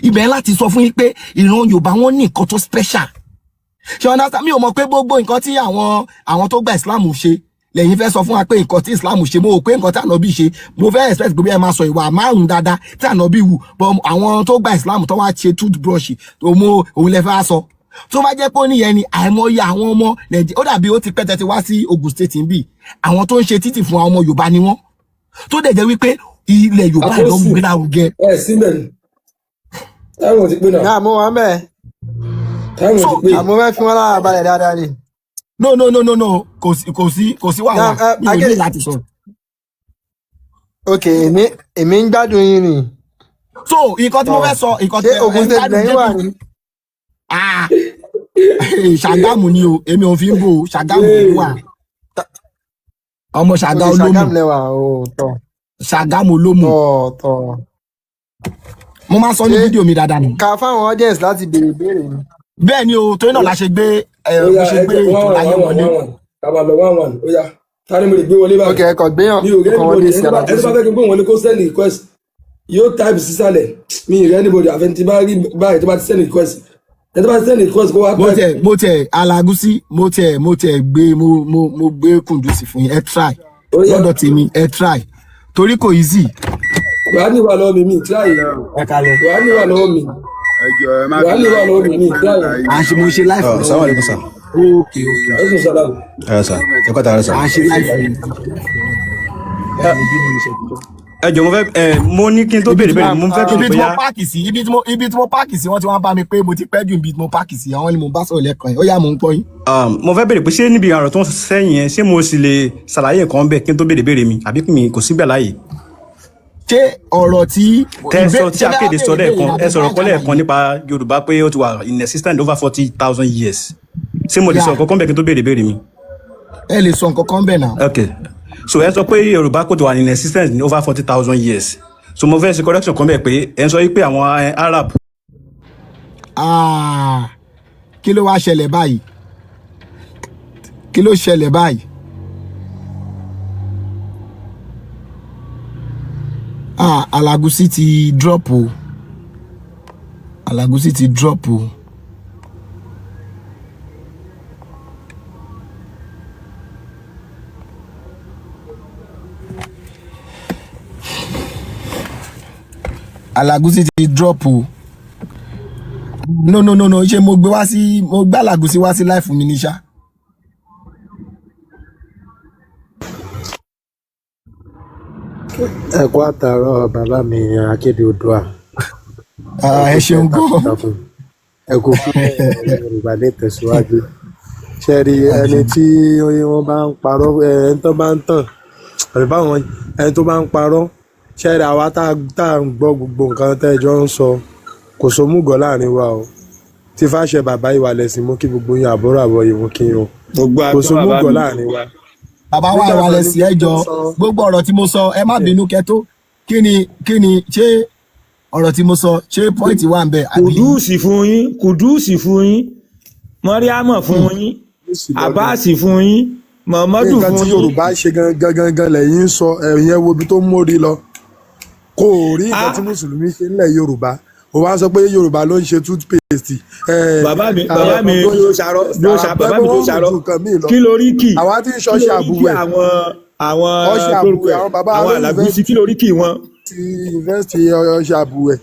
ibẹ̀ láti sọ fún yín pé ìran Yorùbá wọn ní nǹkan tó special ṣé ọ̀nà mi ò mọ̀ pé gbogbo nǹkan tí àwọn tó gba Islam ṣe lẹ́yìn fẹ́ sọ fún wa pé nǹkan tí Islam ṣe mo rò pé nǹkan tí ànábì ṣe mo fẹ́ expect pé ẹ máa sọ ìwà márùn dáadáa tí ànábì wù but àwọn tó gba Islam tó wá ṣe toothbrush tó mú òun lẹ fẹ́ sọ tó bá jẹ́ pé ó níyẹn ni àìmọye àwọn ọmọ Nàìjíríà ó dàbí ó ti pẹ́ tẹ́tí wá sí Ogun State ń bì àwọn tó ń ṣe títì fún àwọn ọmọ Yorùbá ni wọ́n tó dẹ̀ jẹ́ wípé ilẹ̀ Yorùbá ló ń gbé lárugẹ. ẹ síbẹ̀ ni táwọn ti pé náà. náà mo wà ń bẹ̀. táwọn ti pé. àmọ́ fẹ́ fi wọ́n lára balẹ̀ dáadáa ni. no kò sí wàhálà mi ò ní láti sọ. ok èmi ń gbádùn yín ni. so nǹkan tí mo fẹ́ sọ nǹkan tí Ògùn State lẹ́yìn wà ní. Ṣàgámù ni o èmi ò fi ń bò ó Ṣàgámù ni wà ọmọ Ṣàgámù olómù Ṣàgámù lẹ́wà o tọ̀. Ṣàgámù olómù tọ̀. mo máa sọ ní fídíò mi dáadáa ni. ká fáwọn audience láti béèrè ìbéèrè ni. bẹ́ẹ̀ ni o torí náà la ṣe gbé ètò láyé wọlé. kàbàlọ̀ one ó yá tani mo lè gbé wọlé báyìí. ok ẹ̀kọ́ gbéyàn mi ò rẹ́ kan wọlé anybody sí ẹni bá Alágúsí. fẹ́ kí n gbé wọlé kó send request yóò type sísàlẹ̀ mi ì rẹ́ anybody àfẹnití bá rí báyìí tó bá ti send request ẹni tó bá ti send request kó wá type. mo tẹ Alágúsí mo gbé mo gbé Kúndùsì fún yín ẹ try lọ́dọ̀ tèmi ẹ try torí kò easy. wàá ní wà lọ́wọ́ mi try ẹ ká lọ. wàá ní wà lọ́wọ́ mi wàá ní wà lọ́wọ́ mi try. à ń ṣe mo ṣe live. Assalamu alaikum sir. ok ẹ sùn sọ́dọ̀. Sir. Ẹ kọ́ tààrà sir. à ń ṣe live. Ẹ jọ̀ọ́ mo fẹ́ mo ní kí n tó béèrè béèrè mo fẹ́ kí n ibi tí mo bóyá páàkì sí ibi tí mo páàkì sí wọ́n ti wá bá mi pé mo ti pẹ́ jù ibi tí mo páàkì sí àwọn ni mo bá sọ̀rọ̀ lẹ́ẹ̀kan yìí ó yá mo ń gbọ́ yín. mo fẹ́ béèrè pé ṣé níbi àrò tó ń sẹ́yìn yẹn ṣé mo sì lè ṣàlàyé nǹkan bẹ́ẹ̀ kí n tó béèrè béèrè mi àbí mi kò sígbà láàyè. ṣé ọ̀rọ̀ tí. Tẹ́sọ tí akéde sọ lẹ́ẹ̀kan ẹ sọ̀rọ̀ kọ́ lẹ́ẹ̀kan nípa Yorùbá pé ó ti wà in existence over 40,000 years. Ṣé mo lè sọ nǹkan bẹ́ẹ̀ kí n tó béèrè béèrè mi? ẹ lè sọ nǹkan kan bẹ́ẹ̀ náà. Okay. So ẹ sọ pé Yorùbá kò ti wà in existence in over 40,000 years. So mo fẹ́ ṣe correction kan bẹ́ẹ̀ pé ẹ sọ pé àwọn Arab. Kí ló wá ṣẹlẹ̀ báyìí? Kí ló ṣẹlẹ̀ báyìí? Alágúsí ti drop o. Alágúsí ti drop o. Alágúsí ti drop o. No ṣé mo gbé Alágúsí wá sí life mi ní ṣá. Ẹ kú àtàárọ̀ bàbá mi Akéde Oòduà. Ẹ ṣeun gan. Ẹ kú fún Yorùbá lè tẹ̀síwájú. Ṣé rí ẹni tí wọ́n bá ń parọ́ ẹni tó bá ń tàn àbí báwọn ẹni tó bá ń parọ́ ṣé rí àwa tá à ń gbọ́ gbogbo nǹkan tẹ́jọ́ ń sọ kò sómùgọ̀ láàrin wa o. Tí Fáṣẹ bàbá ìwà lẹ̀sìn mú kí gbogbo yín àbúrò àbọ̀ yìí mú kí yín o. Kò sómùgọ̀ láàrin wa. Bàbá wa wà lẹ́sìn ẹjọ́ gbogbo ọ̀rọ̀ tí mo sọ ẹ má bínú kẹ́tó kí ni ṣé ọ̀rọ̀ tí mo sọ ṣé pọ́ìntì wà ń bẹ. Kùdùsì fún yín Mọ́ríámọ̀ fún yín Àbáàsì fún yín Mọ̀mọ́dù fún yín. nǹkan tí Yorùbá ṣe gangan lẹ́yìn sọ ẹ̀yìn wo ibi tó ń mórí lọ kò rí nǹkan tí Mùsùlùmí ṣe nílẹ̀ Yorùbá ó wá sọ pé Yorùbá ló ń ṣe toothpaste. bàbá mi ló ṣàrọ̀ kí lórí kì àwa tí ń ṣọṣẹ àbúwẹ̀ àwọn Alágúsí kí lórí kì wọn. ti invest ọṣẹ àbúwẹ̀.